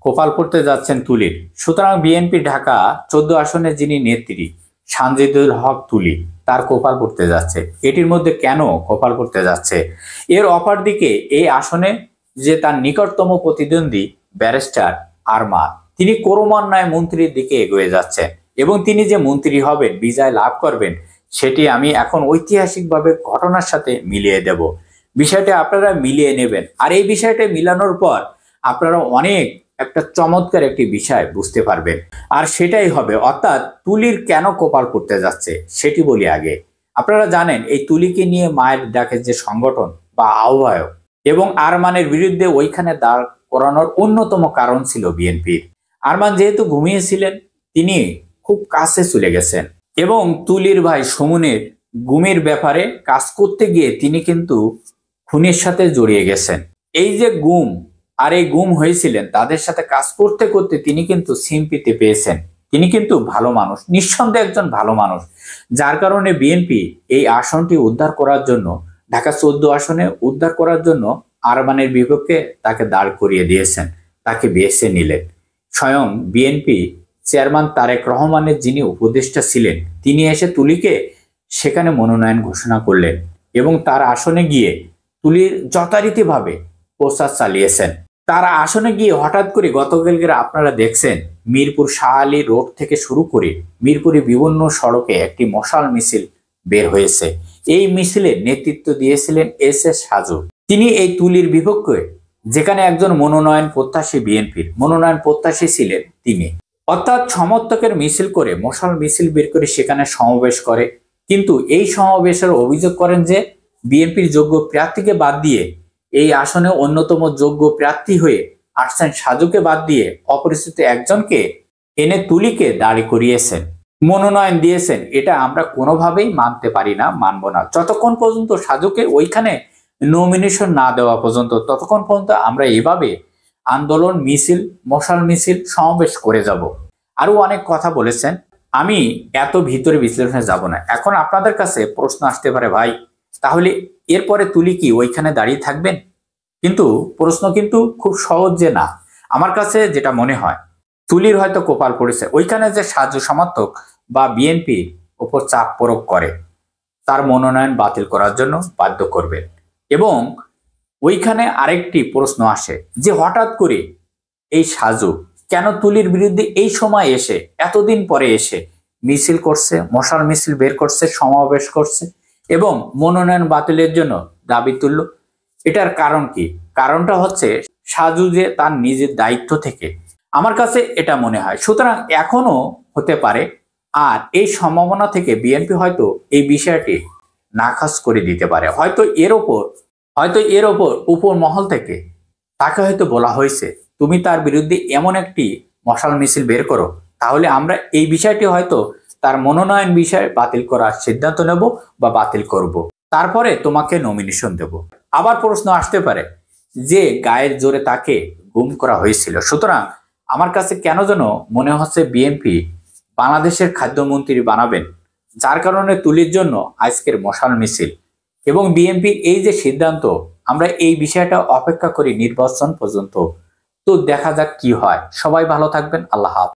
কোপাল করতে যাচ্ছেন তুলির। সুতরাং বিএনপি ঢাকা 14 আসনে যিনি নেত্রী সানজিদুল হক তুলি, তার কোপাল করতে যাচ্ছে। এটির মধ্যে কেন কোপাল করতে যাচ্ছে? এর অপর দিকে এই আসনে যে তার নিকটতম প্রতিদ্বন্দ্বী ব্যারিস্টার আরমান, তিনি ক্রমান্বয়ে মন্ত্রীর দিকে এগিয়ে যাচ্ছেন এবং তিনি যে মন্ত্রী হবেন, বিজয় লাভ করবেন, সেটি আমি এখন ঐতিহাসিকভাবে ঘটনার সাথে মিলিয়ে দেব। বিষয়টা আপনারা মিলিয়ে নেবেন, আর এই বিষয়টা মিলানোর পর আপনারা অনেক একটা চমৎকার একটি বিষয় বুঝতে পারবেন, আর সেটাই হবে অর্থাৎ তুলির কেন কোপাল করতে যাচ্ছে সেটি বলি আগে। আপনারা জানেন এই তুলিকে নিয়ে মায়ের ডাকের যে সংগঠন বা আহ্বায়ক এবং আরমানের বিরুদ্ধে ওইখানে দাঁড় করানোর অন্যতম কারণ ছিল বিএনপির। আরমান যেহেতু ঘুমিয়েছিলেন, তিনি খুব কাছে চলে গেছেন এবং তুলির ভাই সুমনের গুমের ব্যাপারে কাজ করতে গিয়ে তিনি কিন্তু খুনের সাথে জড়িয়ে গেছেন। এই যে গুম আর এই গুম হয়েছিলেন, তাদের সাথে কাজ করতে করতে তিনি কিন্তু সিম্পিতে পেয়েছেন। তিনি কিন্তু ভালো মানুষ, নিঃসন্দেহে একজন ভালো মানুষ, যার কারণে বিএনপি এই আসনটি উদ্ধার করার জন্য, ঢাকা 14 আসনে উদ্ধার করার জন্য আরমানের বিপক্ষে তাকে দাঁড় করিয়ে দিয়েছেন, তাকে বেছে নিলেন। স্বয়ং বিএনপি চেয়ারম্যান তারেক রহমানের যিনি উপদেষ্টা ছিলেন, তিনি এসে তুলিকে সেখানে মনোনয়ন ঘোষণা করলেন এবং তার আসনে গিয়ে তুলির যথারীতিভাবে প্রচার চালিয়েছেন। তারা আসনে গিয়ে হঠাৎ করে গতকালকে আপনারা দেখছেন মিরপুর শাহ আলী রোড থেকে শুরু করে মিরপুরে বিভিন্ন সড়কে একটি মশাল মিছিল বের হয়েছে। এই মিছিলে নেতৃত্ব দিয়েছিলেন এস সাজু। তিনি এই তুলির বিপক্ষে, যেখানে একজন মনোনয়ন প্রত্যাশী, বিএনপির মনোনয়ন প্রত্যাশী ছিলেন তিনি, অর্থাৎ সমর্থকের মিছিল করে, মশাল মিছিল বের করে সেখানে সমাবেশ করে। কিন্তু এই সমাবেশের অভিযোগ করেন যে বিএনপির যোগ্য প্রার্থীকে বাদ দিয়ে এই আসনে অন্যতম যোগ্য প্রার্থী হয়ে আসছেন সাজুকে বাদ দিয়ে অপরিচিত একজনকে এনে তুলিকে দাঁড়ি করিয়েছেন, মনোনয়ন দিয়েছেন। এটা আমরা কোনোভাবেই মানতে পারি না, মানব না। যতক্ষণ পর্যন্ত সাজুকে ওইখানে নমিনেশন না দেওয়া পর্যন্ত, ততক্ষণ পর্যন্ত আমরা এভাবে আন্দোলন, মিছিল, মশাল মিছিল, সমাবেশ করে যাব। আরো অনেক কথা বলেছেন, আমি এত ভিতরে বিশ্লেষণে যাব না। এখন আপনাদের কাছে প্রশ্ন আসতে পারে, ভাই তাহলে এরপরে তুলি কি ওইখানে দাঁড়িয়ে থাকবেন? কিন্তু প্রশ্ন কিন্তু খুব সহজ যে না। আমার কাছে যেটা মনে হয়, তুলির হয়তো কোপাল পড়েছে, ওইখানে যে সাজু সমর্থক বা বিএনপির উপর চাপ প্রয়োগ করে তার মনোনয়ন বাতিল করার জন্য বাধ্য করবেন। এবং ওইখানে আরেকটি প্রশ্ন আসে যে হঠাৎ করে এই সাজু কেন তুলির বিরুদ্ধে এই সময় এসে, এতদিন পরে এসে মিছিল করছে, মশাল মিছিল বের করছে, সমাবেশ করছে এবং মনোনয়ন বাতিলের জন্য দাবি তুলল? এটার কারণ কি? কারণটা হচ্ছে সাজু যে তার নিজের দায়িত্ব থেকে, আমার কাছে এটা মনে হয়। সুতরাং এখনো হতে পারে, আর এই সম্ভাবনা থেকে বিএনপি হয়তো এই বিষয়টি নাকচ করে দিতে পারে। হয়তো এর ওপর উপর মহল থেকে তাকে হয়তো বলা হয়েছে, তুমি তার বিরুদ্ধে এমন একটি মশাল মিছিল বের করো, তাহলে আমরা এই বিষয়টি হয়তো তার মনোনয়ন বিষয় বাতিল করার সিদ্ধান্ত নেব বা বাতিল করব, তারপরে তোমাকে নমিনেশন দেব। আবার প্রশ্ন আসতে পারে যে গায়ের জোরে তাকে গুম করা হয়েছিল। সুতরাং আমার কাছে কেন যেন মনে হচ্ছে বিএনপি বাংলাদেশের খাদ্যমন্ত্রী বানাবেন, যার কারণে তুলির জন্য আজকের মশাল মিছিল এবং বিএনপির এই যে সিদ্ধান্ত। আমরা এই বিষয়টা অপেক্ষা করি নির্বাচন পর্যন্ত। তো দেখা যাক কি হয়। সবাই ভালো থাকবেন। আল্লাহ হাফেজ।